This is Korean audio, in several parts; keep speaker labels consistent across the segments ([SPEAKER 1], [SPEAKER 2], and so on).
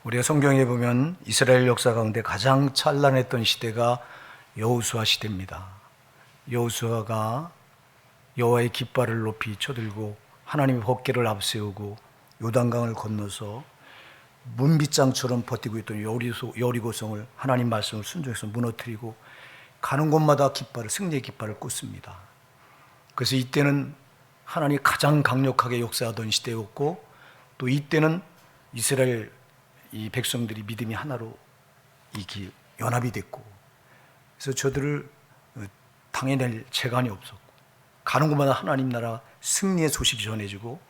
[SPEAKER 1] 우리가 성경에 보면 이스라엘 역사 가운데 가장 찬란했던 시대가 여호수아 시대입니다. 여호수아가 여호와의 깃발을 높이 쳐들고 하나님의 법궤를 앞세우고 요단강을 건너서 문빗장처럼 버티고 있던 여리고성을 하나님 말씀을 순종해서 무너뜨리고 가는 곳마다 승리의 깃발을 꽂습니다. 그래서 이때는 하나님이 가장 강력하게 역사하던 시대였고, 또 이때는 이스라엘 이 백성들이 믿음이 하나로 연합이 됐고, 그래서 저들을 당해낼 재간이 없었고, 가는 곳마다 하나님 나라 승리의 소식이 전해지고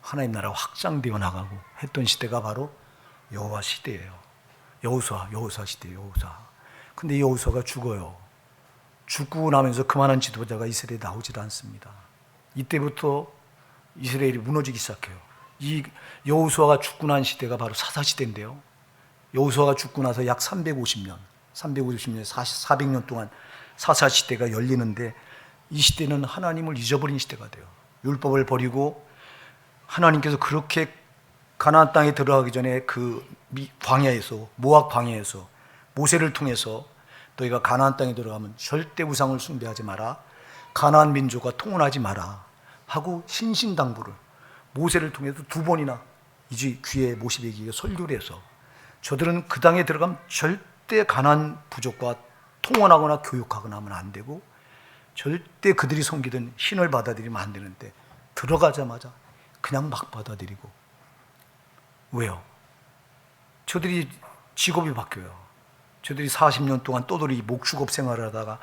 [SPEAKER 1] 하나님 나라가 확장되어 나가고 했던 시대가 바로 여호와 시대예요. 여호수아 시대예요. 여호수아. 근데 여호수아가 죽어요. 죽고 나면서 그만한 지도자가 이스라엘에 나오질 않습니다. 이때부터 이스라엘이 무너지기 시작해요. 이 여호수아가 죽고 난 시대가 바로 사사시대인데요. 여호수아가 죽고 나서 약 350년 400년 동안 사사시대가 열리는데, 이 시대는 하나님을 잊어버린 시대가 돼요. 율법을 버리고 하나님께서 그렇게 가나안 땅에 들어가기 전에 그 광야에서, 모압 광야에서 모세를 통해서 너희가 가나안 땅에 들어가면 절대 우상을 숭배하지 마라, 가나안 민족과 통혼하지 마라 하고 신신당부를 모세를 통해서 2번이나 이제 귀에 모시되기에 설교를 해서, 저들은 그 땅에 들어가면 절대 가나안 부족과 통혼하거나 교육하거나 하면 안 되고, 절대 그들이 섬기던 신을 받아들이면 안 되는데 들어가자마자 그냥 막 받아들이고. 왜요? 저들이 직업이 바뀌어요. 저들이 40년 동안 떠돌이 목축업 생활을 하다가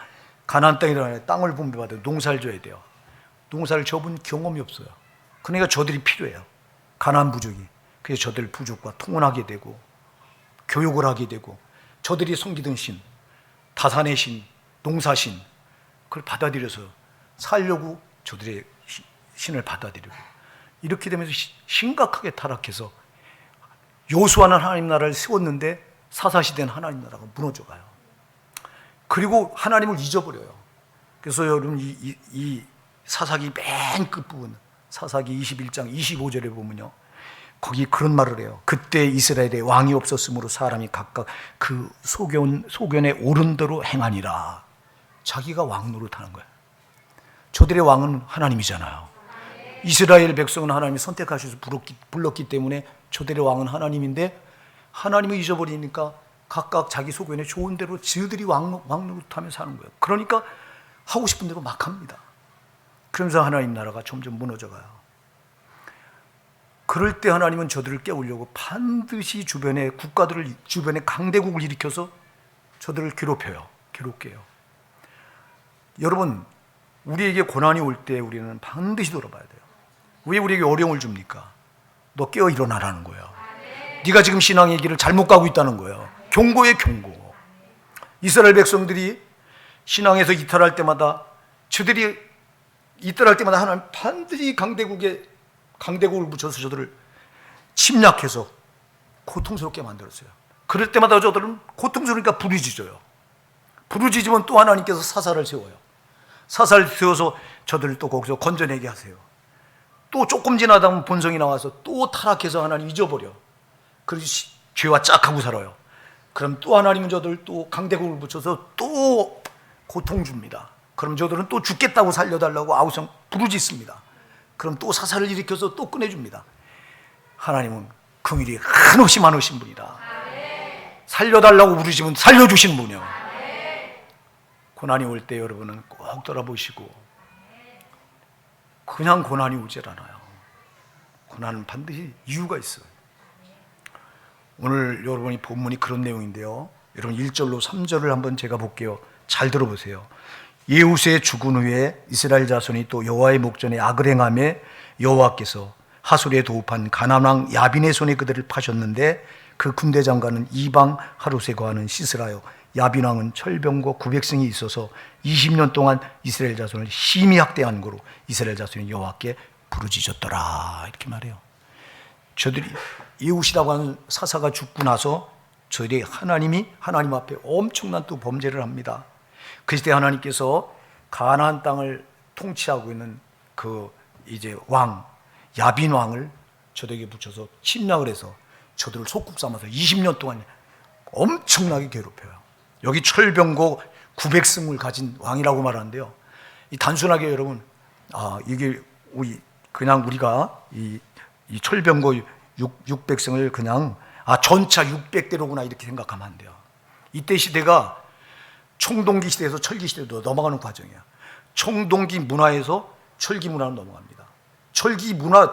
[SPEAKER 1] 가나안 땅에 들어가면 땅을 분배받아 농사를 져야 돼요. 농사를 져본 경험이 없어요. 그러니까 저들이 필요해요. 가나안 부족이. 그래서 저들 부족과 통혼하게 되고 교육을 하게 되고, 저들이 섬기던 신, 다산의 신, 농사신, 그걸 받아들여서 살려고 저들의 신을 받아들이고, 이렇게 되면서 심각하게 타락해서 여호수아는 하나님 나라를 세웠는데 사사시대는 하나님 나라가 무너져가요. 그리고 하나님을 잊어버려요. 그래서 여러분 이 사사기 맨 끝부분, 사사기 21장 25절에 보면요, 거기 그런 말을 해요. 그때 이스라엘에 왕이 없었으므로 사람이 각각 그 소견에 옳은 대로 행하니라. 자기가 왕 노릇하는 거예요. 저들의 왕은 하나님이잖아요. 이스라엘 백성은 하나님이 선택하셔서 불렀기 때문에 저들의 왕은 하나님인데, 하나님을 잊어버리니까 각각 자기 소견에 좋은 대로 저들이 왕 노릇하며 사는 거예요. 그러니까 하고 싶은 대로 막 합니다. 그러면서 하나님 나라가 점점 무너져가요. 그럴 때 하나님은 저들을 깨우려고 반드시 주변에 강대국을 일으켜서 저들을 괴롭게 해요. 여러분, 우리에게 고난이 올 때 우리는 반드시 돌아봐야 돼요. 왜 우리에게 어려움을 줍니까? 너 깨어 일어나라는 거예요. 네가 지금 신앙의 길을 잘못 가고 있다는 거예요. 경고에 경고. 이스라엘 백성들이 신앙에서 이탈할 때마다 하나님 반드시 강대국을 붙여서 저들을 침략해서 고통스럽게 만들었어요. 그럴 때마다 저들은 고통스러우니까 부르짖어요. 부르짖으면 또 하나님께서 사사를 세워요. 사사를 세워서 저들을 또 거기서 건져내게 하세요. 또 조금 지나다 보면 본성이 나와서 또 타락해서 하나님 잊어버려. 그래서 죄와 짝하고 살아요. 그럼 또 하나님은 저들 또 강대국을 붙여서 또 고통 줍니다. 그럼 저들은 또 죽겠다고 살려달라고 아우성 부르짖습니다. 그럼 또 사사를 일으켜서 또 꺼내줍니다. 하나님은 긍휼이 한없이 많으신 분이다. 살려달라고 부르짖으면 살려주시는 분이요. 고난이 올 때 여러분은 꼭 돌아보시고, 그냥 고난이 오질 않아요. 고난은 반드시 이유가 있어요. 오늘 여러분이 본문이 그런 내용인데요, 여러분 1절로 3절을 한번 제가 볼게요. 잘 들어보세요. 예후세 죽은 후에 이스라엘 자손이 또 여호와의 목전에 악을 행하며 여호와께서 하솔에 도읍한 가나안 왕 야빈의 손에 그들을 파셨는데, 그 군대 장관은 이방 하롯에 거하는 시스라요. 야빈 왕은 철병과 900승이 있어서 20년 동안 이스라엘 자손을 심히 학대한 거로 이스라엘 자손이 여호와께 부르짖었더라, 이렇게 말해요. 저들이 예후시라고 하는 사사가 죽고 나서 저들이 하나님 앞에 엄청난 또 범죄를 합니다. 그 시대 하나님께서 가나안 땅을 통치하고 있는 그 이제 야빈 왕을 저들에게 붙여서 침략을 해서 저들을 속국 삼아서 20년 동안 엄청나게 괴롭혀요. 여기 철병고 900승을 가진 왕이라고 말하는데요. 이 단순하게 여러분, 이게 그냥 우리가 이 철병고 600승을 그냥 전차 600대로구나 이렇게 생각하면 안 돼요. 이때 시대가 청동기 시대에서 철기 시대로 넘어가는 과정이야. 청동기 문화에서 철기 문화로 넘어갑니다. 철기 문화,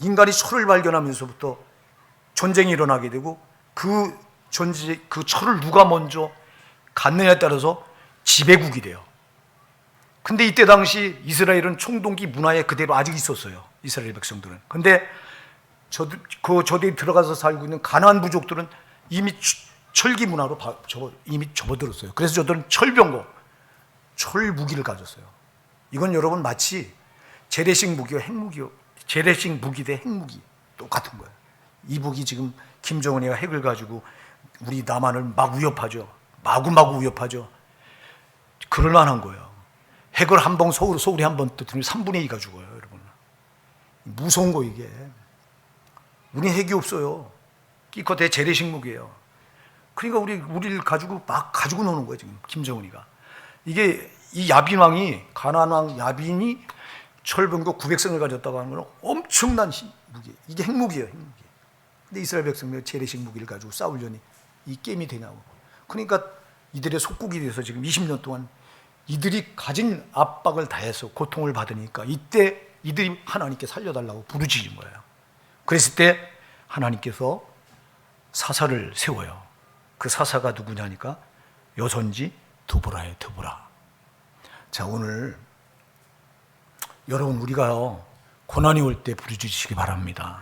[SPEAKER 1] 인간이 철을 발견하면서부터 전쟁이 일어나게 되고 그 철을 누가 먼저 갖느냐에 따라서 지배국이 돼요. 근데 이때 당시 이스라엘은 청동기 문화에 그대로 아직 있었어요. 이스라엘 백성들은. 근데 저들이 들어가서 살고 있는 가나안 부족들은 이미 철기 문화로 이미 접어들었어요. 그래서 저들은 철병거, 철무기를 가졌어요. 이건 여러분 마치 재래식 무기와 핵무기요. 재래식 무기 대 핵무기 똑같은 거예요. 이 무기 지금 김정은이가 핵을 가지고 우리 남한을 막 위협하죠. 마구마구 위협하죠. 그럴 만한 거예요. 핵을 한 방 서울이 한 번 터뜨리면 3분의 2가 죽어요, 여러분. 무서운 거 이게. 우리 핵이 없어요. 기껏해 재래식 무기예요. 그러니까 우리를 가지고 막 가지고 노는 거예요, 지금 김정은이가. 이게 이 야빈 왕이, 가나안 왕 야빈이 철병거 900승을 가졌다고 하는 건 엄청난 무기. 이게 핵무기예요, 핵무기. 근데 이스라엘 백성들이 재래식 무기를 가지고 싸우려니 이 게임이 되냐고. 그러니까 이들의 속국이 돼서 지금 20년 동안 이들이 가진 압박을 다해서 고통을 받으니까 이때 이들이 하나님께 살려달라고 부르짖은 거예요. 그랬을 때 하나님께서 사사를 세워요. 그 사사가 누구냐니까 여선지 드보라예요, 드보라. 자, 오늘 여러분 우리가요 고난이 올 때 부르짖으시기 바랍니다.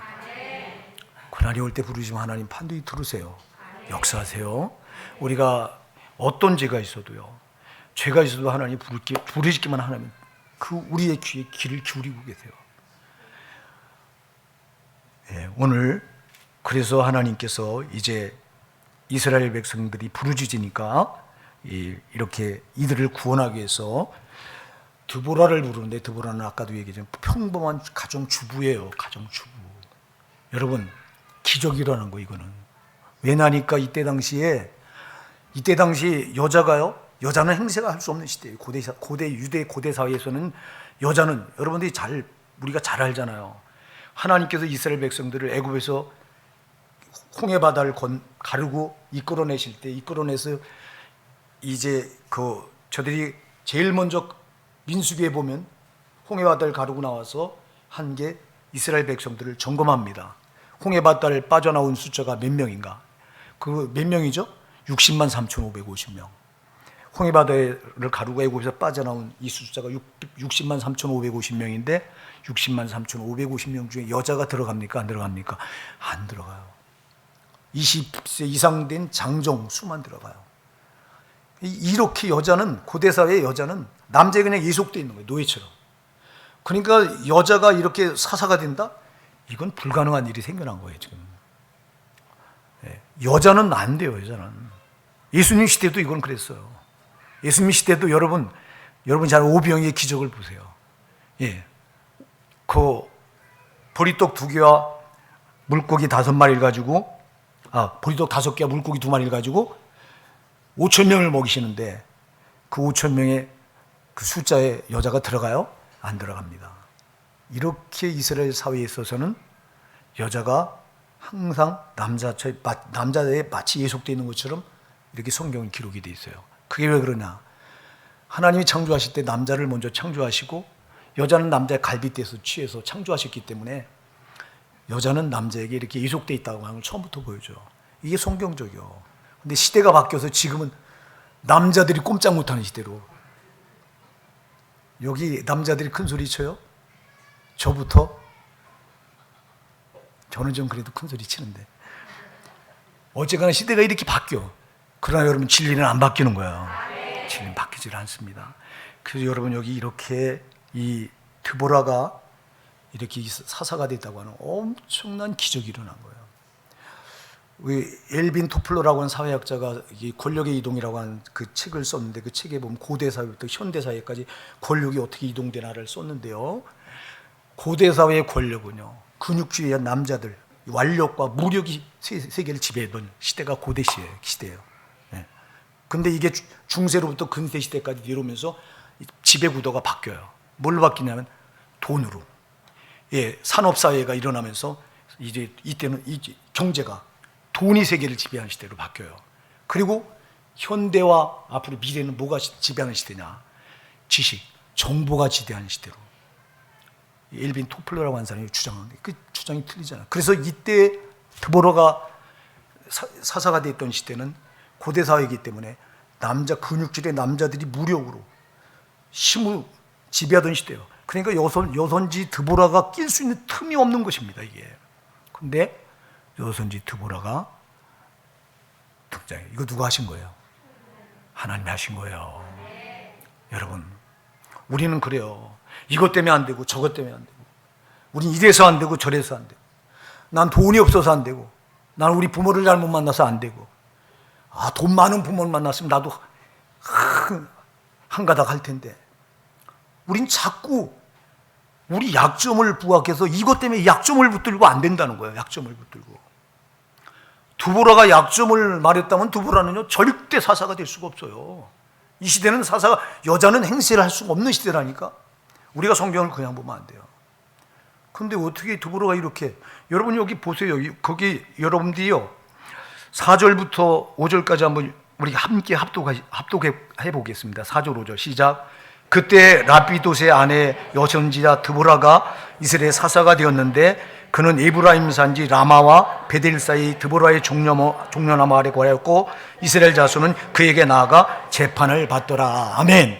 [SPEAKER 1] 고난이 올 때 부르짖으면 하나님 반드시 들으세요. 역사하세요. 우리가 어떤 죄가 있어도요, 죄가 있어도 하나님 부르짖기만 하나님 우리의 귀에 귀를 기울이고 계세요. 오늘 그래서 하나님께서 이제 이스라엘 백성들이 부르짖으니까 이렇게 이들을 구원하기 위해서 드보라를 부르는데, 드보라는 아까도 얘기했지만 평범한 가정주부예요. 가정주부. 여러분 기적이라는 거 이거는. 왜냐니까 이때 당시 여자는 행세가 할 수 없는 시대예요. 고대 사회에서는 여자는 여러분들이 우리가 잘 알잖아요. 하나님께서 이스라엘 백성들을 애굽에서 홍해 바다를 가르고 이끌어내서 이제 저들이 제일 먼저 민수기에 보면 홍해 바다를 가르고 나와서 한 게 이스라엘 백성들을 점검합니다. 홍해 바다를 빠져나온 숫자가 몇 명인가? 그 몇 명이죠? 60만 3,550명. 홍해 바다를 가르고 애굽에서 빠져나온 이 숫자가 60만 3,550명인데 60만 3,550명 중에 여자가 들어갑니까? 안 들어갑니까? 안 들어가요. 20세 이상 된 장정 수만 들어가요. 이렇게 고대 사회의 여자는 남자에 그냥 예속되어 있는 거예요. 노예처럼. 그러니까 여자가 이렇게 사사가 된다? 이건 불가능한 일이 생겨난 거예요, 지금. 여자는 안 돼요, 여자는. 예수님 시대도 이건 그랬어요. 예수님 시대도 여러분 잘 오병이의 기적을 보세요. 그 보리떡 2개와 물고기 5마리를 가지고, 보리떡 5개와 물고기 2마리를 가지고 5,000명을 먹이시는데 그 5,000명의 그 숫자에 여자가 들어가요? 안 들어갑니다. 이렇게 이스라엘 사회에 있어서는 여자가 항상 남자에 마치 예속되어 있는 것처럼 이렇게 성경에 기록이 되어 있어요. 그게 왜 그러냐? 하나님이 창조하실 때 남자를 먼저 창조하시고 여자는 남자의 갈빗대에서 취해서 창조하셨기 때문에 여자는 남자에게 이렇게 예속되어 있다고 하는 걸 처음부터 보여줘요. 이게 성경적이요. 근데 시대가 바뀌어서 지금은 남자들이 꼼짝 못하는 시대로. 여기 남자들이 큰 소리 쳐요? 저부터? 저는 좀 그래도 큰 소리 치는데. 어쨌거나 시대가 이렇게 바뀌어. 그러나 여러분 진리는 안 바뀌는 거예요. 진리는 바뀌질 않습니다. 그래서 여러분 여기 이렇게 이 드보라가 이렇게 사사가 됐다고 하는 엄청난 기적이 일어난 거예요. 엘빈 토플러라고 하는 사회학자가 권력의 이동이라고 하는 그 책을 썼는데, 그 책에 보면 고대 사회부터 현대 사회까지 권력이 어떻게 이동되나를 썼는데요. 고대 사회의 권력은요, 근육주의한 남자들, 완력과 무력이 세계를 지배했던 시대가 고대 시대예요. 예. 근데 이게 중세로부터 근세 시대까지 내려오면서 지배 구도가 바뀌어요. 뭘로 바뀌냐면 돈으로. 예, 산업 사회가 일어나면서 이제 이때는 경제가 돈이 세계를 지배하는 시대로 바뀌어요. 그리고 현대와 앞으로 미래는 뭐가 지배하는 시대냐? 지식, 정보가 지배하는 시대로. 엘빈 토플러라고 하는 사람이 주장하는데 그 주장이 틀리잖아요. 그래서 이때 드보라가 사사가 됐던 시대는 고대 사회이기 때문에 근육질의 남자들이 무력으로 힘으로 지배하던 시대예요. 그러니까 여선지 드보라가 낄 수 있는 틈이 없는 것입니다, 이게. 근데 여선지 드보라가 등장해요. 이거 누가 하신 거예요? 하나님이 하신 거예요. 여러분, 우리는 그래요. 이것 때문에 안 되고 저것 때문에 안 되고, 우린 이래서 안 되고 저래서 안 되고, 난 돈이 없어서 안 되고, 난 우리 부모를 잘못 만나서 안 되고, 돈 많은 부모를 만났으면 나도 한가닥 할 텐데, 우린 자꾸 우리 약점을 부각해서 이것 때문에 약점을 붙들고 안 된다는 거예요. 약점을 붙들고. 드보라가 약점을 말했다면 드보라는요 절대 사사가 될 수가 없어요. 이 시대는 여자는 행세를 할 수가 없는 시대라니까. 우리가 성경을 그냥 보면 안 돼요. 근데 어떻게 드보라가 이렇게, 여러분 여기 보세요. 거기 여러분들이요 4절부터 5절까지 한번 우리 함께 합독해 보겠습니다. 4절 5절 시작. 그때 라피도스의 아내 여선지자 드보라가 이스라엘 사사가 되었는데 그는 에브라임 산지 라마와 베델 사이 드보라의 종려나무 아래 거하였고 이스라엘 자손은 그에게 나아가 재판을 받더라. 아멘.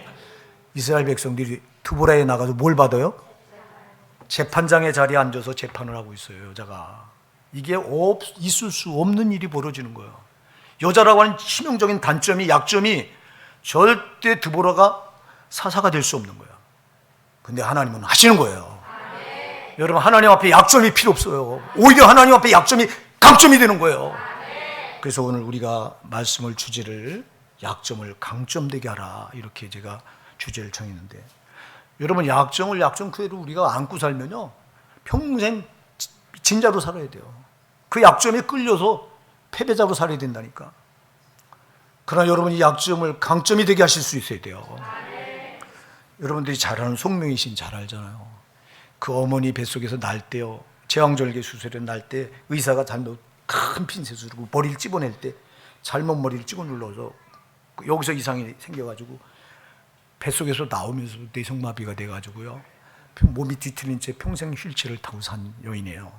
[SPEAKER 1] 이스라엘 백성들이 드보라에 나가서 뭘 받아요? 재판장의 자리에 앉아서 재판을 하고 있어요. 여자가. 이게 있을 수 없는 일이 벌어지는 거예요. 여자라고 하는 치명적인 단점이, 약점이 절대 드보라가 사사가 될 수 없는 거예요. 근데 하나님은 하시는 거예요. 여러분, 하나님 앞에 약점이 필요 없어요. 오히려 하나님 앞에 약점이 강점이 되는 거예요. 그래서 오늘 우리가 말씀을 주제를 약점을 강점되게 하라, 이렇게 제가 주제를 정했는데, 여러분 약점 그대로 우리가 안고 살면요 평생 진자로 살아야 돼요. 그 약점에 끌려서 패배자로 살아야 된다니까. 그러나 여러분 이 약점을 강점이 되게 하실 수 있어야 돼요. 여러분들이 잘 아는 송명이신 잘 알잖아요. 그 어머니 뱃속에서 날 때요, 제왕절개 수술에 날 때 의사가 잘못 큰 핀셋으로 머리를 찝어낼 때 잘못 머리를 찍어 눌러서 여기서 이상이 생겨가지고 뱃속에서 나오면서 뇌성마비가 돼가지고요 몸이 뒤틀린 채 평생 휠체어를 타고 산 여인이에요.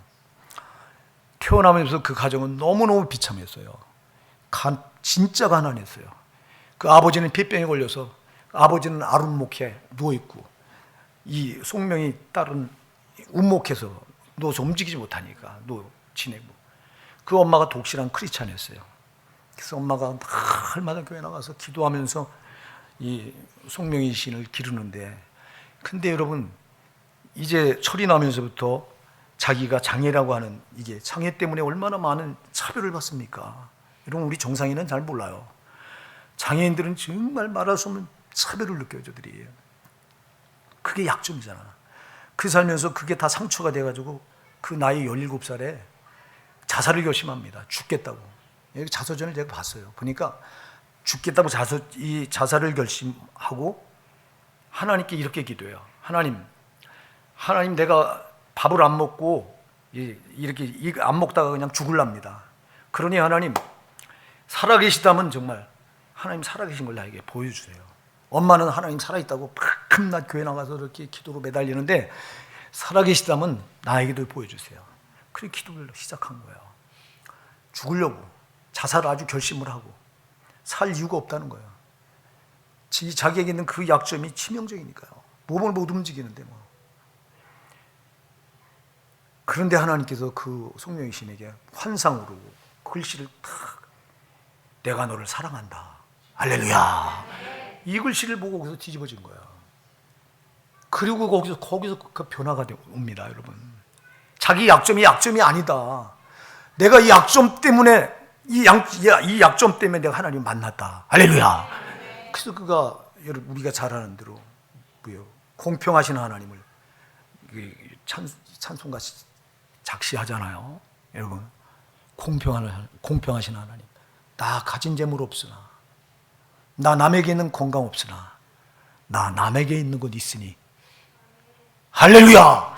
[SPEAKER 1] 태어나면서 그 가정은 너무너무 비참했어요. 진짜 가난했어요. 그 아버지는 폐병에 걸려서 아버지는 아룬목에 누워있고 이 송명이 딸은 운목해서 누워서 움직이지 못하니까 지내고, 그 엄마가 독실한 크리스찬이었어요. 그래서 엄마가 날마다 교회 나가서 기도하면서 이 송명이 신을 기르는데, 근데 여러분 이제 철이 나면서부터 자기가 장애라고 하는, 이게 장애 때문에 얼마나 많은 차별을 받습니까? 여러분 우리 정상인은 잘 몰라요. 장애인들은 정말 말할 수 없는 차별을 느껴요. 저들이. 그게 약점이잖아. 그 살면서 그게 다 상처가 돼가지고 그 나이 17살에 자살을 결심합니다. 죽겠다고. 여기 자서전을 제가 봤어요. 보니까 죽겠다고 이 자살을 결심하고 하나님께 이렇게 기도해요. 하나님 내가 밥을 안 먹고 이렇게 안 먹다가 그냥 죽을랍니다. 그러니 하나님 살아계시다면 정말 하나님 살아계신 걸 나에게 보여주세요. 엄마는 하나님 살아있다고 밤낮 교회 나가서 이렇게 기도로 매달리는데, 살아계시다면 나에게도 보여주세요. 그렇게 기도를 시작한 거예요. 죽으려고 자살을 아주 결심을 하고 살 이유가 없다는 거예요. 자기에게 있는 그 약점이 치명적이니까요. 몸을 못 움직이는데 뭐. 그런데 하나님께서 그 송명희 신에게 환상으로 글씨를 탁, 내가 너를 사랑한다. 할렐루야. 이 글씨를 보고 거기서 뒤집어진 거야. 그리고 거기서 그 변화가 옵니다, 여러분. 자기 약점이 아니다. 내가 이 약점 때문에 이 약점 때문에 내가 하나님을 만났다. 할렐루야. 그래서 그가 우리가 잘 아는 대로 공평하신 하나님을 찬송가 작시하잖아요. 여러분, 공평하신 하나님. 나 가진 재물 없으나, 나 남에게 있는 건강 없으나, 나 남에게 있는 것 있으니 할렐루야.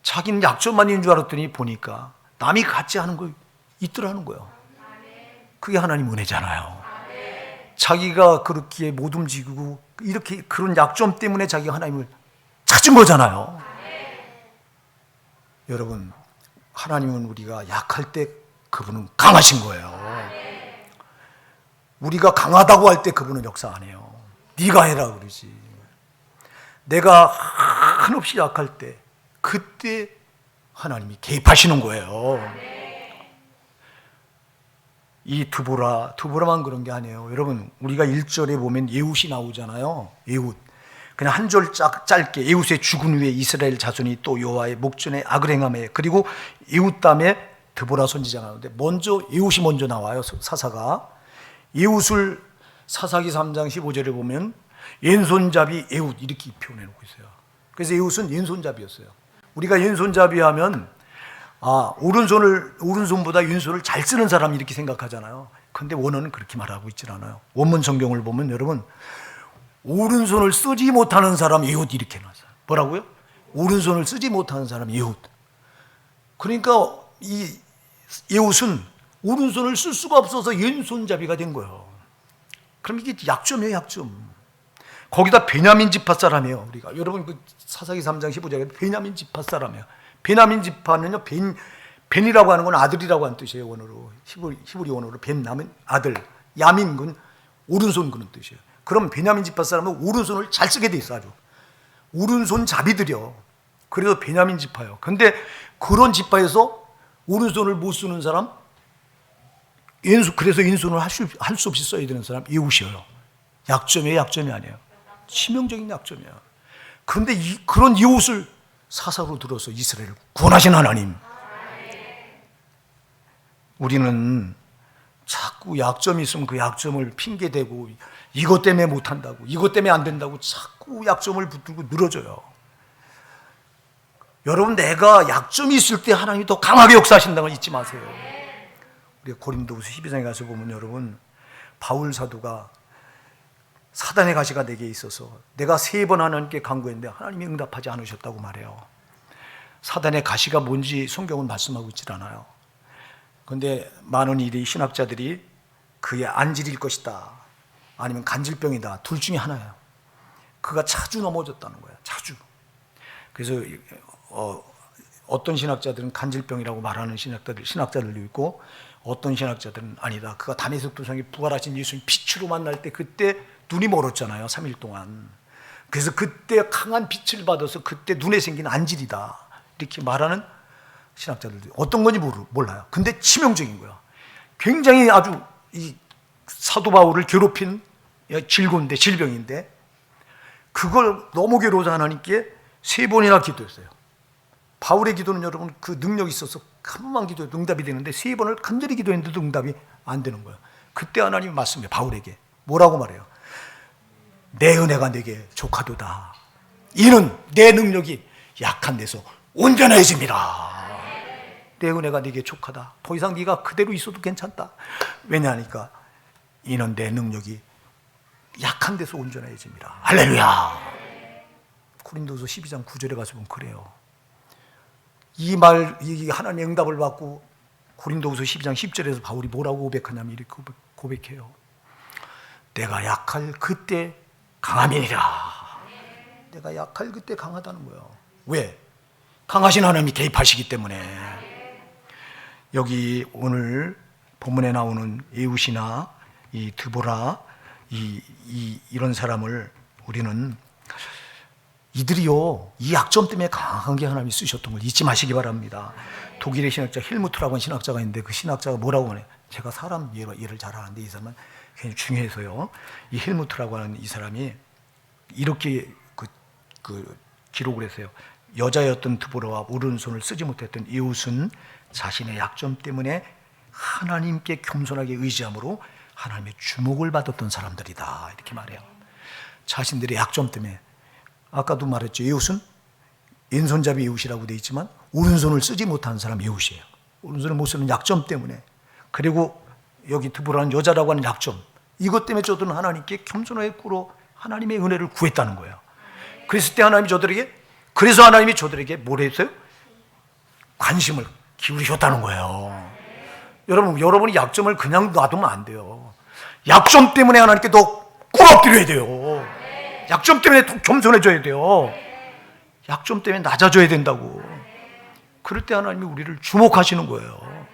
[SPEAKER 1] 자기는 약점만 있는 줄 알았더니 보니까 남이 갖지 않은 거 있더라는 거예요. 그게 하나님 은혜잖아요. 자기가 그렇게 못 움직이고 이렇게 그런 약점 때문에 자기가 하나님을 찾은 거잖아요. 여러분, 하나님은 우리가 약할 때 그분은 강하신 거예요. 우리가 강하다고 할 때 그분은 역사 안 해요. 네가 해라 그러지. 내가 한없이 약할 때 그때 하나님이 개입하시는 거예요. 이 드보라만 그런 게 아니에요. 여러분, 우리가 1절에 보면 예훗이 나오잖아요. 예훗. 그냥 한 절 짧게 예훗의 죽은 후에 이스라엘 자손이 또 여호와의 목전에 악을 행하며, 그리고 예훗 다음에 드보라 선지자가 나오는데 먼저 예훗이 먼저 나와요. 사사가. 예훗을 사사기 3장 15절에 보면 왼손잡이 예훗 이렇게 표현해 놓고 있어요. 그래서 예훗은 왼손잡이였어요. 우리가 왼손잡이 하면 오른손보다 왼손을 잘 쓰는 사람 이렇게 생각하잖아요. 그런데 원어는 그렇게 말하고 있질 않아요. 원문 성경을 보면 여러분, 오른손을 쓰지 못하는 사람 예훗 이렇게 나왔어요. 뭐라고요? 오른손을 쓰지 못하는 사람 예훗. 그러니까 이 예훗은 오른손을 쓸 수가 없어서 왼손잡이가 된 거예요. 그럼 이게 약점이에요, 약점. 거기다 베냐민 지파 사람이에요. 우리가 여러분 그 사사기 3장 15절에 베냐민 지파 사람이에요. 베냐민 지파는요, 벤이라고 하는 건 아들이라고 하는 뜻이에요. 원어로 히브리 원어로 벤나면 아들, 야민군 오른손 그런 뜻이에요. 그럼 베냐민 지파 사람은 오른손을 잘 쓰게 돼 있어. 아주 오른손 잡이들이요. 그래서 베냐민 지파예요. 근데 그런 지파에서 오른손을 못 쓰는 사람, 그래서 왼손을 할 수 없이 써야 되는 사람 예훗이에요. 약점이 아니에요. 치명적인 약점이에요. 그런데 그런 예훗을 사사로 들어서 이스라엘을 구원하신 하나님. 우리는 자꾸 약점이 있으면 그 약점을 핑계대고 이것 때문에 못한다고, 이것 때문에 안 된다고 자꾸 약점을 붙들고 늘어져요. 여러분, 내가 약점이 있을 때 하나님이 더 강하게 역사하신다는 걸 잊지 마세요. 우리가 고린도후서 12장에 가서 보면 여러분, 바울 사도가 사단의 가시가 내게 있어서 내가 3번 하나님께 간구했는데 하나님이 응답하지 않으셨다고 말해요. 사단의 가시가 뭔지 성경은 말씀하고 있질 않아요. 그런데 많은 신학자들이 그게 안질일 것이다, 아니면 간질병이다, 둘 중에 하나예요. 그가 자주 넘어졌다는 거예요. 자주. 그래서 어떤 신학자들은 간질병이라고 말하는 신학자들도 있고, 어떤 신학자들은 아니다, 그가 다메섹 도상에 부활하신 예수님 빛으로 만날 때 그때 눈이 멀었잖아요. 3일 동안. 그래서 그때 강한 빛을 받아서 그때 눈에 생긴 안질이다, 이렇게 말하는 신학자들도 어떤 건지 몰라요. 근데 치명적인 거야. 굉장히 아주 이 사도 바울을 괴롭힌 질병인데 그걸 너무 괴로워서 하나님께 3번이나 기도했어요. 바울의 기도는 여러분 그 능력이 있어서 한 번만 기도해도 응답이 되는데 3번을 간절히 기도했는데도 응답이 안 되는 거예요. 그때 하나님이 말씀해요. 바울에게 뭐라고 말해요? 내 은혜가 내게 족하도다. 이는 내 능력이 약한 데서 온전해집니다. 내 은혜가 네게 족하다. 더 이상 네가 그대로 있어도 괜찮다. 왜냐하니까 이는 내 능력이 약한 데서 온전해집니다. 할렐루야. 고린도서 12장 9절에 가서 보면 그래요. 이 하나님의 응답을 받고 고린도서 12장 10절에서 바울이 뭐라고 고백하냐면 이렇게 고백해요. 내가 약할 그때 강함이니라. 내가 약할 그때 강하다는 거예요. 왜? 강하신 하나님이 개입하시기 때문에. 여기 오늘 본문에 나오는 예훗이나 이 드보라 이런 사람을 우리는 이들이요, 이 약점 때문에 강하게 하나님이 쓰셨던 걸 잊지 마시기 바랍니다. 독일의 신학자 힐무트라고 하는 신학자가 있는데 그 신학자가 뭐라고 하냐? 제가 사람 예를 잘 아는데 이 사람은 굉장히 중요해서요. 이 힐무트라고 하는 이 사람이 이렇게 기록을 했어요. 여자였던 드보라와 오른손을 쓰지 못했던 예훗은 자신의 약점 때문에 하나님께 겸손하게 의지함으로 하나님의 주목을 받았던 사람들이다, 이렇게 말해요. 자신들의 약점 때문에. 아까도 말했죠. 예훗은 왼손잡이 예훗이라고 되어 있지만 오른손을 쓰지 못하는 사람 예훗이에요. 오른손을 못 쓰는 약점 때문에, 그리고 여기 드보라는 여자라고 하는 약점, 이것 때문에 저들은 하나님께 겸손하게 꿇어 하나님의 은혜를 구했다는 거예요. 그랬을 때 하나님이 저들에게, 그래서 하나님이 저들에게 뭘 했어요? 관심을 기울이셨다는 거예요. 여러분이 약점을 그냥 놔두면 안 돼요. 약점 때문에 하나님께 더 꿇어엎드려야 돼요. 약점 때문에 더 겸손해져야 돼요. 약점 때문에 낮아져야 된다고. 그럴 때 하나님이 우리를 주목하시는 거예요.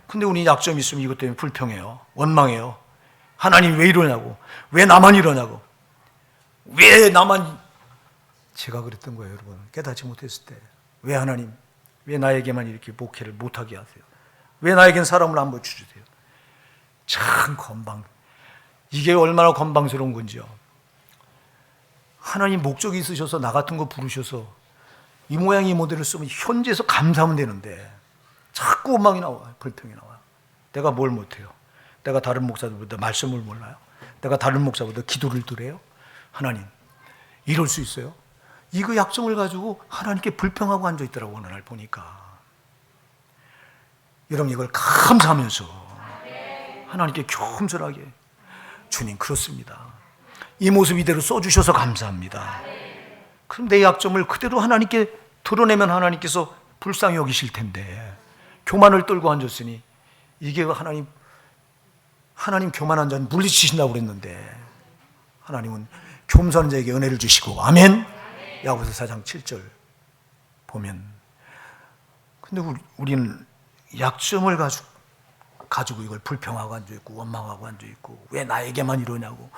[SPEAKER 1] 근데 우리 약점이 있으면 이것 때문에 불평해요. 원망해요. 하나님 왜 이러냐고. 왜 나만 이러냐고. 왜 나만. 제가 그랬던 거예요, 여러분. 깨닫지 못했을 때. 왜 하나님, 왜 나에게만 이렇게 목회를 못하게 하세요? 왜 나에겐 사람을 안 보여주세요? 참 이게 얼마나 건방스러운 건지요. 하나님 목적이 있으셔서 나 같은 거 부르셔서 이 모양 이 모델을 쓰면 현지에서 감사하면 되는데 자꾸 원망이 나와요. 불평이 나와요. 내가 뭘 못해요? 내가 다른 목사들보다 말씀을 몰라요? 내가 다른 목사보다 기도를 덜해요? 하나님, 이럴 수 있어요? 이거 약점을 가지고 하나님께 불평하고 앉아있더라고, 어느 날 보니까. 여러분, 이걸 감사하면서 하나님께 겸손하게, 주님 그렇습니다, 이 모습 이대로 써주셔서 감사합니다. 그럼 내 약점을 그대로 하나님께 드러내면 하나님께서 불쌍히 여기실 텐데, 교만을 떨고 앉았으니, 이게 하나님 교만한 자는 물리치신다고 그랬는데, 하나님은 겸손한 자에게 은혜를 주시고, 아멘. 야고보서 4장 7절 보면, 근데 우리는 약점을 가지고 이걸 불평하고 앉아있고 원망하고 앉아있고, 왜 나에게만 이러냐고,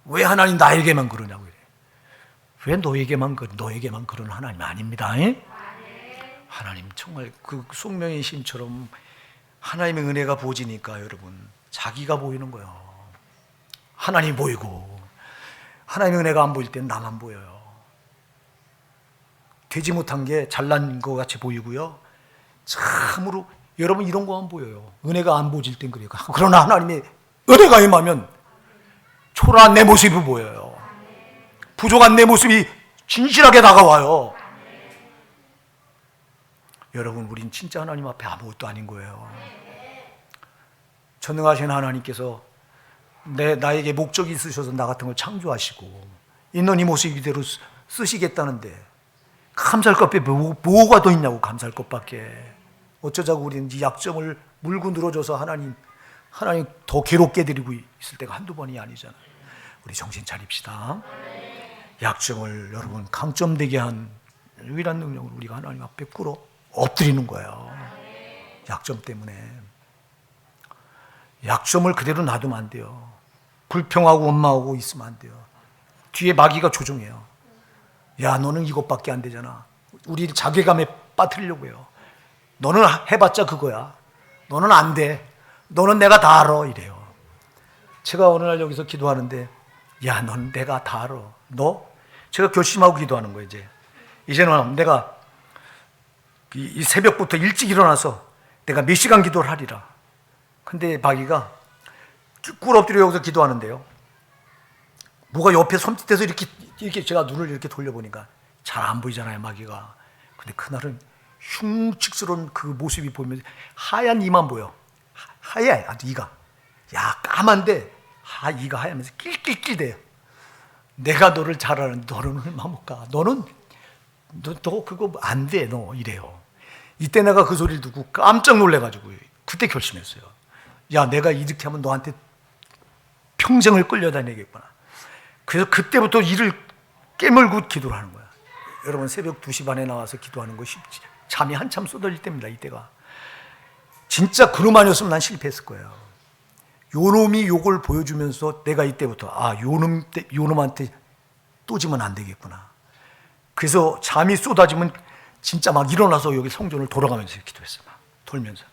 [SPEAKER 1] 왜 하나님 나에게만 그러냐고 이래. 왜 너에게만 그런 하나님 아닙니다. 하나님 정말 그 송명의 신처럼 하나님의 은혜가 보이니까 여러분, 자기가 보이는 거예요. 하나님이 보이고, 하나님의 은혜가 안 보일 때는 나만 보여요. 되지 못한 게 잘난 것 같이 보이고요. 참으로 여러분 이런 거만 보여요. 은혜가 안 보일 땐 그래요. 그러나 하나님의 은혜가 임하면 초라한 내 모습이 보여요. 부족한 내 모습이 진실하게 다가와요. 여러분, 우린 진짜 하나님 앞에 아무것도 아닌 거예요. 전능하신 하나님께서 나에게 목적이 있으셔서 나 같은 걸 창조하시고 있는 이 모습 이대로 쓰시겠다는데 감사할 것 밖에 뭐가 더 있냐고. 감사할 것밖에. 어쩌자고 우리는 이 약점을 물고 늘어져서 하나님 더 괴롭게 드리고 있을 때가 한두 번이 아니잖아요. 우리 정신 차립시다. 약점을 여러분 강점되게 한 유일한 능력으로 우리가 하나님 앞에 꿇어 엎드리는 거예요. 약점 때문에. 약점을 그대로 놔두면 안 돼요. 불평하고 원망하고 있으면 안 돼요. 뒤에 마귀가 조종해요. 야, 너는 이것밖에 안 되잖아. 우리 자괴감에 빠뜨리려고 해요. 너는 해봤자 그거야. 너는 안 돼. 너는 내가 다 알아. 이래요. 제가 어느 날 여기서 기도하는데, 야, 넌 내가 다 알아. 제가 결심하고 기도하는 거예요. 이제는 내가 이 새벽부터 일찍 일어나서 내가 몇 시간 기도를 하리라. 근데 마귀가 꿇 엎드려 여기서 기도하는데요, 뭐가 옆에 손짓해서 이렇게 제가 눈을 이렇게 돌려보니까 잘 안 보이잖아요, 마귀가. 근데 그날은 흉측스러운 그 모습이 보이면서 하얀 이만 보여. 하얘, 아주 이가. 야, 까만데 이가 하얘면서 낄낄낄대요. 내가 너를 잘 아는데 너는 얼마 못 가. 너 그거 안 돼, 너. 이래요. 이때 내가 그 소리를 듣고 깜짝 놀래가지고 그때 결심했어요. 야, 내가 이렇게 하면 너한테 평생을 끌려다니겠구나. 그래서 그때부터 이를 깨물고 기도를 하는 거야. 여러분, 새벽 2시 반에 나와서 기도하는 거 쉽지. 잠이 한참 쏟아질 때입니다, 이때가. 진짜 그놈 아니었으면 난 실패했을 거예요. 요놈이 요걸 보여주면서 내가 이때부터 요놈한테 또 지면 안 되겠구나. 그래서 잠이 쏟아지면 진짜 막 일어나서 여기 성전을 돌아가면서 기도했어요. 막 돌면서.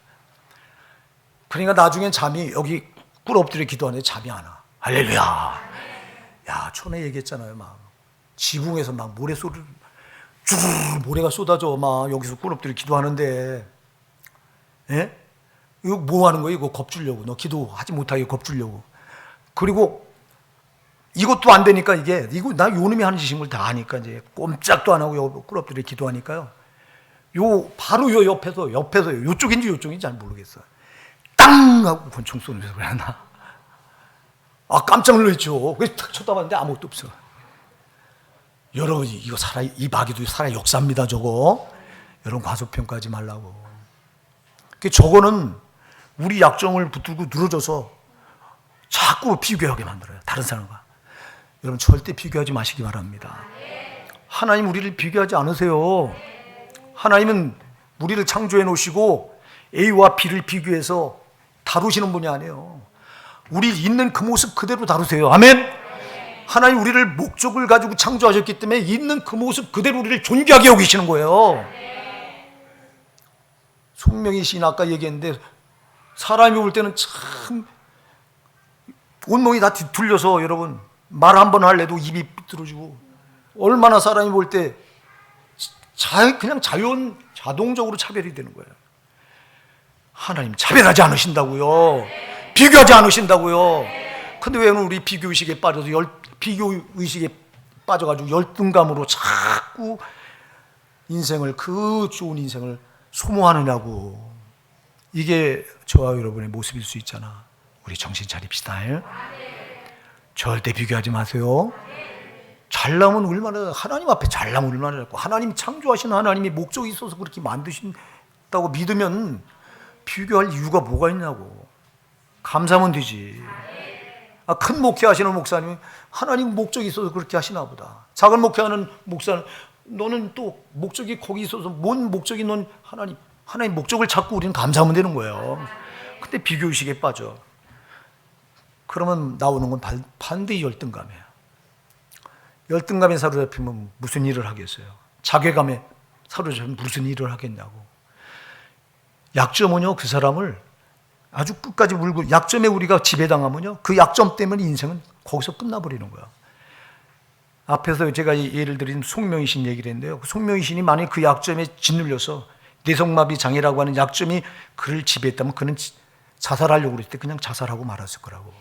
[SPEAKER 1] 그러니까 나중엔 잠이, 여기 꿇어 엎드려 기도하는데 잠이 안 와. 할렐루야. 야, 전에 얘기했잖아요. 막 지붕에서 막 모래소리를 모래가 쏟아져. 막 여기서 꿇어 엎드려 기도하는데, 예? 이거 뭐 하는 거예요? 이거 겁주려고. 너 기도하지 못하게 겁주려고. 그리고 이것도 안 되니까 이거 나 요놈이 하는 짓인 걸 다 아니까 이제 꼼짝도 안 하고 꿇어 엎드려 기도하니까요. 요 바로 요 옆에서 요쪽인지 요쪽인지 잘 모르겠어. 땅 하고 권총 쏘는 소리가 나. 아, 깜짝 놀랐죠. 그래서 탁 쳐다봤는데 아무것도 없어. 여러분, 이거 이 마귀도 살아 역사입니다, 저거. 여러분, 과소평가하지 말라고. 저거는 우리 약점을 붙들고 늘어져서 자꾸 비교하게 만들어요, 다른 사람과. 여러분, 절대 비교하지 마시기 바랍니다. 하나님 우리를 비교하지 않으세요. 하나님은 우리를 창조해 놓으시고 A와 B를 비교해서 다루시는 분이 아니에요. 우리 있는 그 모습 그대로 다루세요. 아멘. 하나님 우리를 목적을 가지고 창조하셨기 때문에 있는 그 모습 그대로 우리를 존귀하게 여기시는 거예요. 송명희 시인 아까 얘기했는데, 사람이 올 때는 참 온몸이 다 뒤틀려서 여러분 말 한 번 할래도 입이 삐뚤어지고, 얼마나 사람이 볼 때 그냥 자동적으로 차별이 되는 거예요. 하나님 차별하지 않으신다고요. 비교하지 않으신다고요. 근데 왜 우리 비교의식에 빠져가지고 열등감으로 자꾸 그 좋은 인생을 소모하느냐고. 이게 저와 여러분의 모습일 수 있잖아. 우리 정신 차립시다. 절대 비교하지 마세요. 잘나면 얼마나, 하나님 앞에 잘나면 얼마나 잘고, 하나님 창조하신 하나님이 목적이 있어서 그렇게 만드신다고 믿으면 비교할 이유가 뭐가 있냐고. 감사하면 되지. 큰 목회하시는 목사님이 하나님 목적이 있어서 그렇게 하시나 보다. 작은 목회하는 목사는 너는 또 목적이 거기 있어서, 뭔 목적이, 넌 하나님 목적을 찾고 우리는 감사하면 되는 거예요. 근데 비교의식에 빠져. 그러면 나오는 건 반드시 열등감이에요. 열등감에 사로잡히면 무슨 일을 하겠어요? 자괴감에 사로잡히면 무슨 일을 하겠냐고. 약점은요, 그 사람을 아주 끝까지 물고, 약점에 우리가 지배당하면요, 그 약점 때문에 인생은 거기서 끝나버리는 거야. 앞에서 제가 예를 드린 송명희 신 얘기를 했는데요, 송명희 신이 만약 그 약점에 짓눌려서 뇌성마비 장애라고 하는 약점이 그를 지배했다면 그는 자살하려고 그랬을 때 그냥 자살하고 말았을 거라고.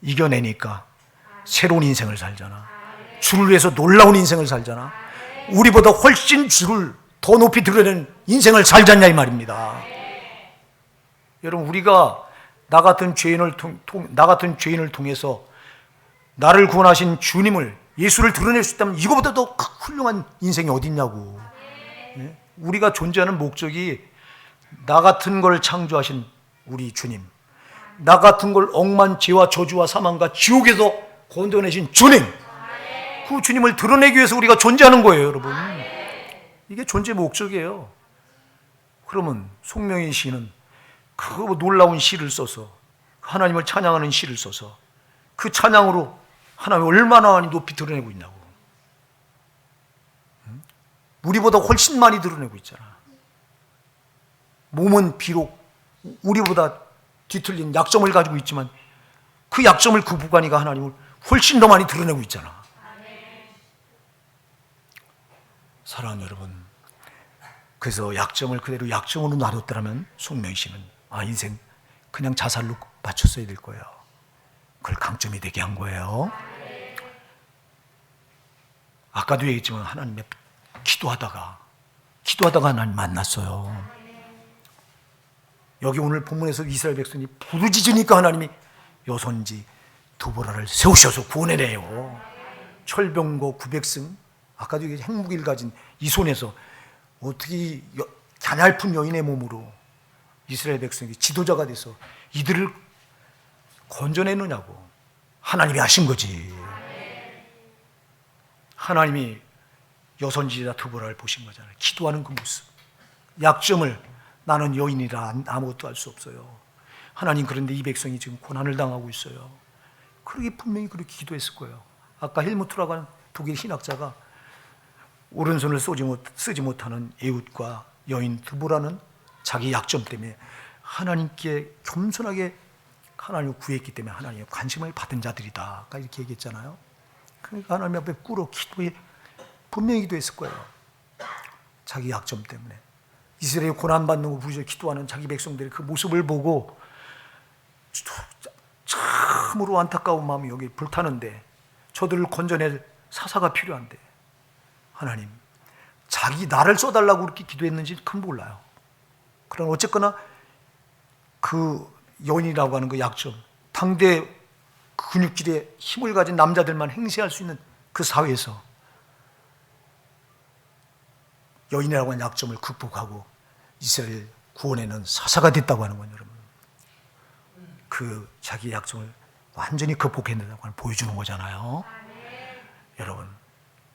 [SPEAKER 1] 이겨내니까 새로운 인생을 살잖아. 주를 위해서 놀라운 인생을 살잖아. 우리보다 훨씬 주를 더 높이 드러내는 인생을 살잖냐 이 말입니다. 여러분, 우리가 나 같은 죄인을 통해서 나를 구원하신 주님을, 예수를 드러낼 수 있다면 이거보다 더 훌륭한 인생이 어디 있냐고. 우리가 존재하는 목적이 나 같은 걸 창조하신 우리 주님, 나 같은 걸 억만 죄와 저주와 사망과 지옥에서 건져내신 주님, 그 주님을 드러내기 위해서 우리가 존재하는 거예요, 여러분. 이게 존재 목적이에요. 그러면 송명희 시인은 그 놀라운 시를 써서, 하나님을 찬양하는 시를 써서 그 찬양으로 하나님을 얼마나 많이 높이 드러내고 있냐고. 우리보다 훨씬 많이 드러내고 있잖아. 몸은 비록 우리보다 뒤틀린 약점을 가지고 있지만 그 약점을 극복하니까 하나님을 훨씬 더 많이 드러내고 있잖아. 사랑하는 여러분, 그래서 약점을 그대로 약점으로 놔뒀더라면 송명희 씨는 인생 그냥 자살로 맞췄어야 될 거예요. 그걸 강점이 되게 한 거예요. 아까도 얘기했지만 하나님의 기도하다가 하나님 만났어요. 여기 오늘 본문에서 이스라엘 백성이 부르짖으니까 하나님이 여선지 드보라를 세우셔서 구원해내요. 철병거 900승, 아까도 얘기했지, 핵무기를 가진 이 손에서 어떻게 가냘픈 여인의 몸으로 이스라엘 백성이 지도자가 돼서 이들을 건져내느냐고. 하나님이 하신 거지. 하나님이 여선지자 드보라를 보신 거잖아요. 기도하는 그 모습, 약점을, 나는 여인이라 아무것도 할 수 없어요. 하나님, 그런데 이 백성이 지금 고난을 당하고 있어요. 그러게 분명히 그렇게 기도했을 거예요. 아까 헬무트라고 하는 독일 신학자가 오른손을 쓰지 못하는 에웃과 여인 드보라는 자기 약점 때문에 하나님께 겸손하게 하나님을 구했기 때문에 하나님의 관심을 받은 자들이다, 이렇게 얘기했잖아요. 그러니까 하나님 앞에 꿇어 기도해, 분명히 기도했을 거예요. 자기 약점 때문에 이스라엘 고난받는 거 부르짖어 기도하는 자기 백성들의 그 모습을 보고 참으로 안타까운 마음이 여기 불타는데, 저들을 건져낼 사사가 필요한데, 하나님 자기 나를 써달라고 그렇게 기도했는지 그건 몰라요. 그러나 어쨌거나 그 여인이라고 하는 그 약점, 당대 근육질에 힘을 가진 남자들만 행세할 수 있는 그 사회에서 여인이라고 하는 약점을 극복하고 이스라엘 구원에는 사사가 됐다고 하는 건 여러분, 그 자기 약점을 완전히 극복했다고 보여주는 거잖아요. 여러분,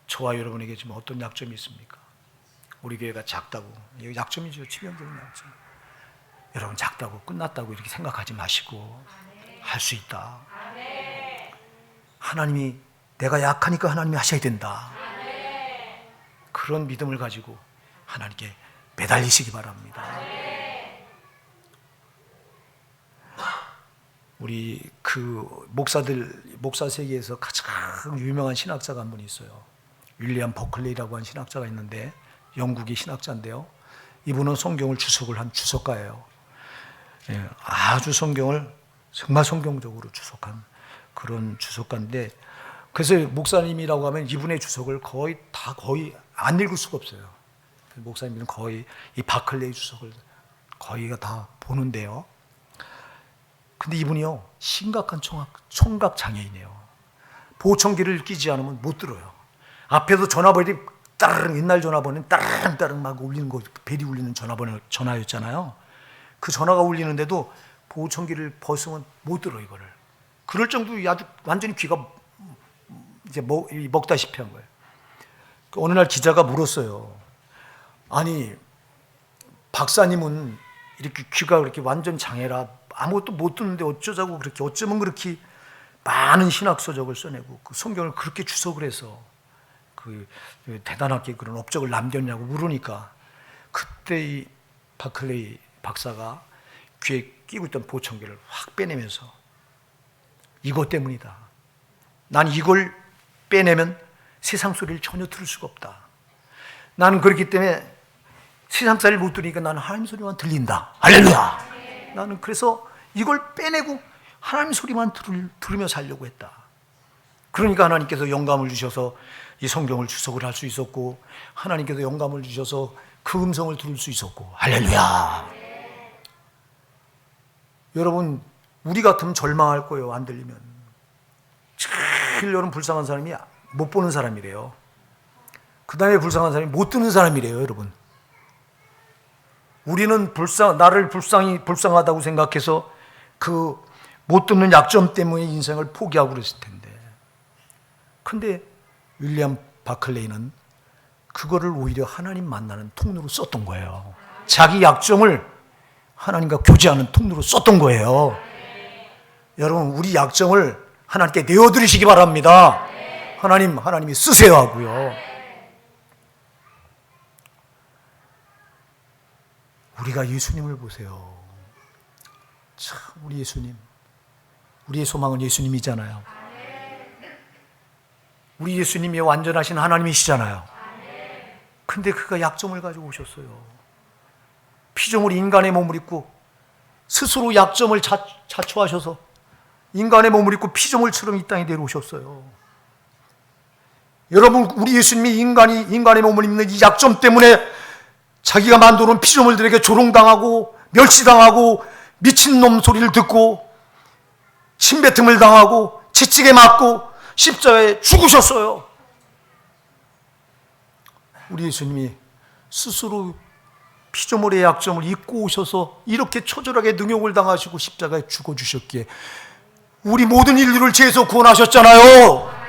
[SPEAKER 1] 저와 여러분에게 지금 어떤 약점이 있습니까? 우리 교회가 작다고, 이거 약점이죠. 치명적인 약점. 여러분, 작다고 끝났다고 이렇게 생각하지 마시고 할 수 있다. 하나님이, 내가 약하니까 하나님이 하셔야 된다. 그런 믿음을 가지고 하나님께 매달리시기 바랍니다. 우리 그 목사 세계에서 가장 유명한 신학자가 한 분이 있어요. 윌리엄 버클레이라고 하는 신학자가 있는데, 영국의 신학자인데요. 이분은 성경을 주석을 한 주석가예요. 아주 성경을 정말 성경적으로 주석한 그런 주석가인데, 그래서 목사님이라고 하면 이분의 주석을 거의 안 읽을 수가 없어요. 목사님들은 거의 이 바클레이 주석을 거의가 다 보는데요. 근데 이분이요, 심각한 청각 장애인이에요. 보청기를 끼지 않으면 못 들어요. 앞에서 전화벨이 따르릉, 옛날 전화번호는 따르릉 막 울리는 거, 벨이 울리는 전화였잖아요. 그 전화가 울리는데도 보청기를 벗으면 못 들어, 이거를. 그럴 정도로 아주 완전히 귀가 이제 먹다시피 한 거예요. 어느 날 기자가 물었어요. 아니, 박사님은 이렇게 귀가 그렇게 완전 장애라 아무것도 못 듣는데 어쩌면 그렇게 많은 신학 서적을 써내고 그 성경을 그렇게 주석을 해서 그 대단하게 그런 업적을 남겼냐고 물으니까, 그때 이 바클레이 박사가 귀에 끼고 있던 보청기를 확 빼내면서, 이것 때문이다. 난 이걸 빼내면 세상 소리를 전혀 들을 수가 없다. 나는 그렇기 때문에 세상 소리를 못 들으니까 나는 하나님 소리만 들린다. 할렐루야. 나는 그래서 이걸 빼내고 하나님 소리만 들으며 살려고 했다. 그러니까 하나님께서 영감을 주셔서 이 성경을 주석을 할 수 있었고, 하나님께서 영감을 주셔서 그 음성을 들을 수 있었고, 할렐루야. 여러분, 우리 같으면 절망할 거예요. 안 들리면. 제일 여러분 불쌍한 사람이 못 보는 사람이래요. 그 다음에 불쌍한 사람이 못 듣는 사람이래요. 여러분, 우리는 나를 불쌍하다고 생각해서 그 못 듣는 약점 때문에 인생을 포기하고 그랬을 텐데, 근데 윌리엄 바클레이는 그거를 오히려 하나님 만나는 통로로 썼던 거예요. 자기 약점을 하나님과 교제하는 통로로 썼던 거예요. 여러분, 우리 약점을 하나님께 내어드리시기 바랍니다. 하나님이 쓰세요 하고요. 우리가 예수님을 보세요. 참, 우리 예수님, 우리의 소망은 예수님이잖아요. 우리 예수님이 완전하신 하나님이시잖아요. 근데 그가 약점을 가지고 오셨어요. 피조물 인간의 몸을 입고 스스로 약점을 자초하셔서 인간의 몸을 입고 피조물처럼 이 땅에 내려오셨어요. 여러분, 우리 예수님이 인간의 몸을 입는 이 약점 때문에 자기가 만들어놓은 피조물들에게 조롱당하고 멸시당하고 미친놈 소리를 듣고 침뱉음을 당하고 채찍에 맞고 십자가에 죽으셨어요. 우리 예수님이 스스로 피조물의 약점을 입고 오셔서 이렇게 초절하게 능욕을 당하시고 십자가에 죽어주셨기에 우리 모든 인류를 죄에서 구원하셨잖아요.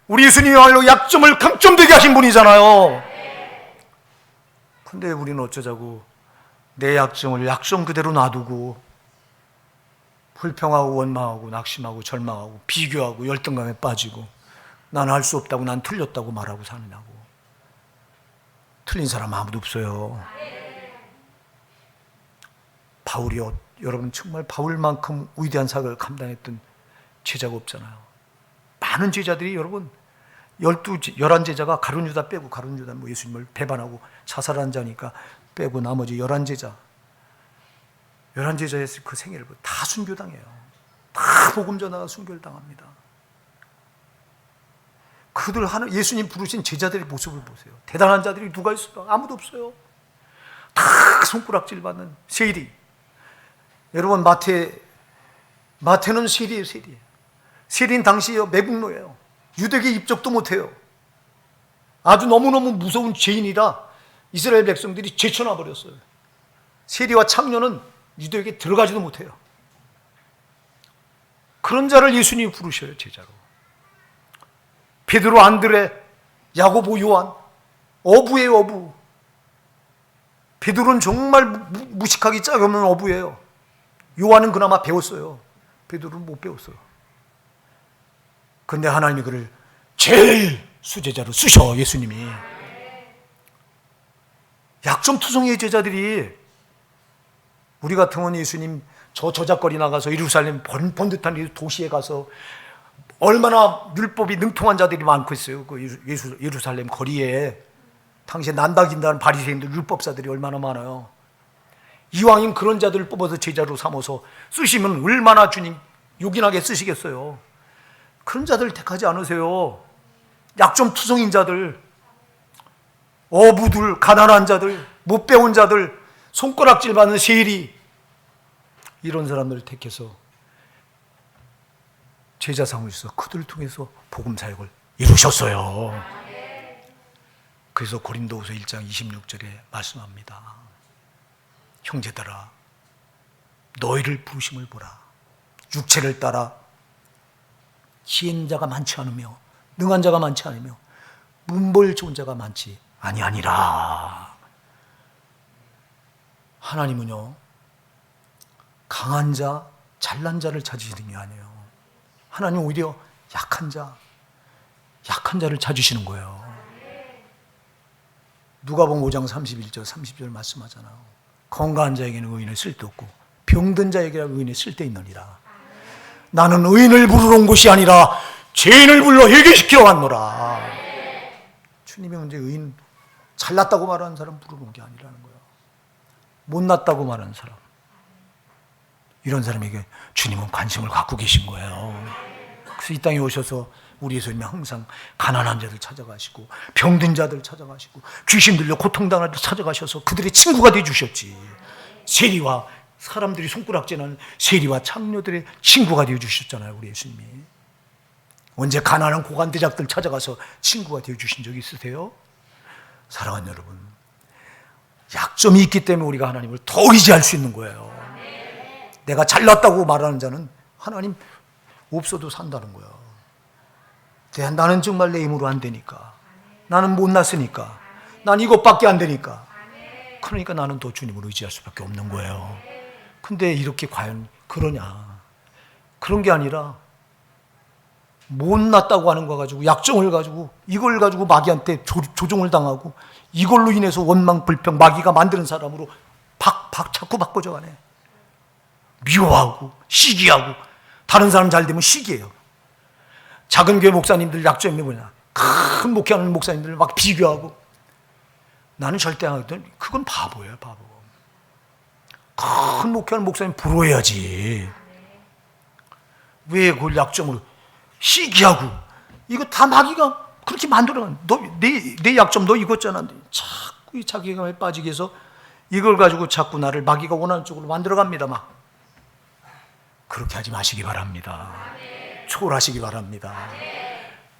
[SPEAKER 1] 우리 예수님이야말로 약점을 강점되게 하신 분이잖아요. 근데 우리는 어쩌자고 내 약점을 약점 그대로 놔두고 불평하고 원망하고 낙심하고 절망하고 비교하고 열등감에 빠지고 난 할 수 없다고, 난 틀렸다고 말하고 사느냐고. 틀린 사람 아무도 없어요. 바울이요, 여러분 정말 바울만큼 위대한 사역을 감당했던 제자가 없잖아요. 많은 제자들이, 여러분 11제자가 가룟 유다 빼고, 가룟 유다 예수님을 배반하고 자살한 자니까 빼고 나머지 11제자의 그 생애를 다 순교당해요. 다 복음 전하가 순교를 당합니다. 그들 하는 예수님 부르신 제자들의 모습을 보세요. 대단한 자들이 누가 있어요? 아무도 없어요. 다 손가락질 받는 세리. 여러분 마태는 세리예요, 세리. 세리는 당시 매국노예요. 유대계 입적도 못해요. 아주 너무너무 무서운 죄인이라 이스라엘 백성들이 제쳐놔 버렸어요. 세리와 창녀는 유대에게 들어가지도 못해요. 그런 자를 예수님이 부르셔요, 제자로. 베드로, 안드레, 야고보, 요한, 어부예요, 어부. 베드로는 정말 무식하기 짝없는 어부예요. 요한은 그나마 배웠어요. 베드로는 못 배웠어요. 근데 하나님이 그를 제일 수제자로 쓰셔, 예수님이. 약점투성이의 제자들이, 우리 같으면 예수님 저작거리 나가서 예루살렘 번듯한 도시에 가서 얼마나 율법이 능통한 자들이 많고 있어요. 그 예루살렘 거리에 당시에 난다긴다는 바리새인들, 율법사들이 얼마나 많아요. 이왕이면 그런 자들을 뽑아서 제자로 삼아서 쓰시면 얼마나 주님 요긴하게 쓰시겠어요. 그런 자들을 택하지 않으세요. 약점투성인 자들, 어부들, 가난한 자들, 못 배운 자들, 손가락질 받는 세리, 이런 사람들을 택해서 제자 삼으셔서 그들을 통해서 복음 사역을 이루셨어요. 그래서 고린도후서 1장 26절에 말씀합니다. 형제들아, 너희를 부르심을 보라. 육체를 따라 지혜인 자가 많지 않으며 능한 자가 많지 않으며 문벌 좋은 자가 많지 아니하니라. 하나님은요, 강한 자, 잘난 자를 찾으시는 게 아니에요. 하나님 오히려 약한 자를 찾으시는 거예요. 누가복음 5장 31절 30절 말씀하잖아요. 건강한 자에게는 의인은 쓸데없고 병든 자에게는 의인이 쓸데있느니라. 나는 의인을 부르러 온 것이 아니라 죄인을 불러 회개시키러 왔노라. 주님이 언제 의인, 잘났다고 말하는 사람 부르러 온 게 아니라는 거예요. 못났다고 말하는 사람, 이런 사람에게 주님은 관심을 갖고 계신 거예요. 그래서 이 땅에 오셔서 우리 예수님이 항상 가난한 자들 찾아가시고 병든 자들 찾아가시고 귀신 들려 고통당할 때 찾아가셔서 그들의 친구가 되어주셨지. 세리와, 사람들이 손가락질하는 세리와 창녀들의 친구가 되어주셨잖아요, 우리 예수님이. 언제 가난한 고관대작들 찾아가서 친구가 되어주신 적이 있으세요? 사랑하는 여러분, 약점이 있기 때문에 우리가 하나님을 더 의지할 수 있는 거예요. 내가 잘났다고 말하는 자는 하나님 없어도 산다는 거예요. 나는 정말 내 힘으로 안 되니까, 나는 못났으니까, 난 이것밖에 안 되니까, 그러니까 나는 더 주님을 의지할 수밖에 없는 거예요. 근데 이렇게 과연 그러냐? 그런 게 아니라 못났다고 하는 거 가지고, 약점을 가지고, 이걸 가지고 마귀한테 조종을 당하고, 이걸로 인해서 원망 불평, 마귀가 만드는 사람으로 자꾸 바꿔져가네. 미워하고 시기하고, 다른 사람 잘 되면 시기해요. 작은 교회 목사님들 약점이 뭐냐? 큰 목회하는 목사님들 막 비교하고. 나는 절대 안 하거든. 그건 바보예요, 바보. 큰 목회하는 목사님 부러워야지. 왜 그걸 약점으로 시기하고? 이거 다 마귀가 그렇게 만들어. 내 약점 너 이거잖아. 자꾸 이 자기감에 빠지게 해서 이걸 가지고 자꾸 나를 마귀가 원하는 쪽으로 만들어갑니다. 막 그렇게 하지 마시기 바랍니다. 초월하시기 바랍니다.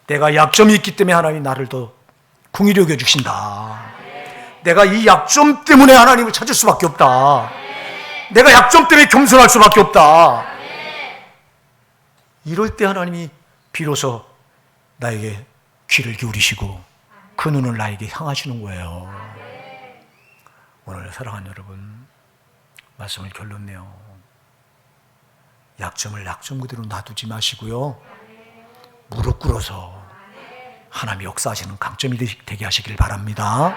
[SPEAKER 1] 내가 약점이 있기 때문에 하나님이 나를 더 긍휼히 여겨주신다. 내가 이 약점 때문에 하나님을 찾을 수밖에 없다. 내가 약점 때문에 겸손할 수밖에 없다. 이럴 때 하나님이 비로소 나에게 귀를 기울이시고 그 눈을 나에게 향하시는 거예요. 오늘 사랑하는 여러분, 말씀을 결론내요. 약점을 약점 그대로 놔두지 마시고요, 무릎 꿇어서 하나님이 역사하시는 강점이 되게 하시길 바랍니다.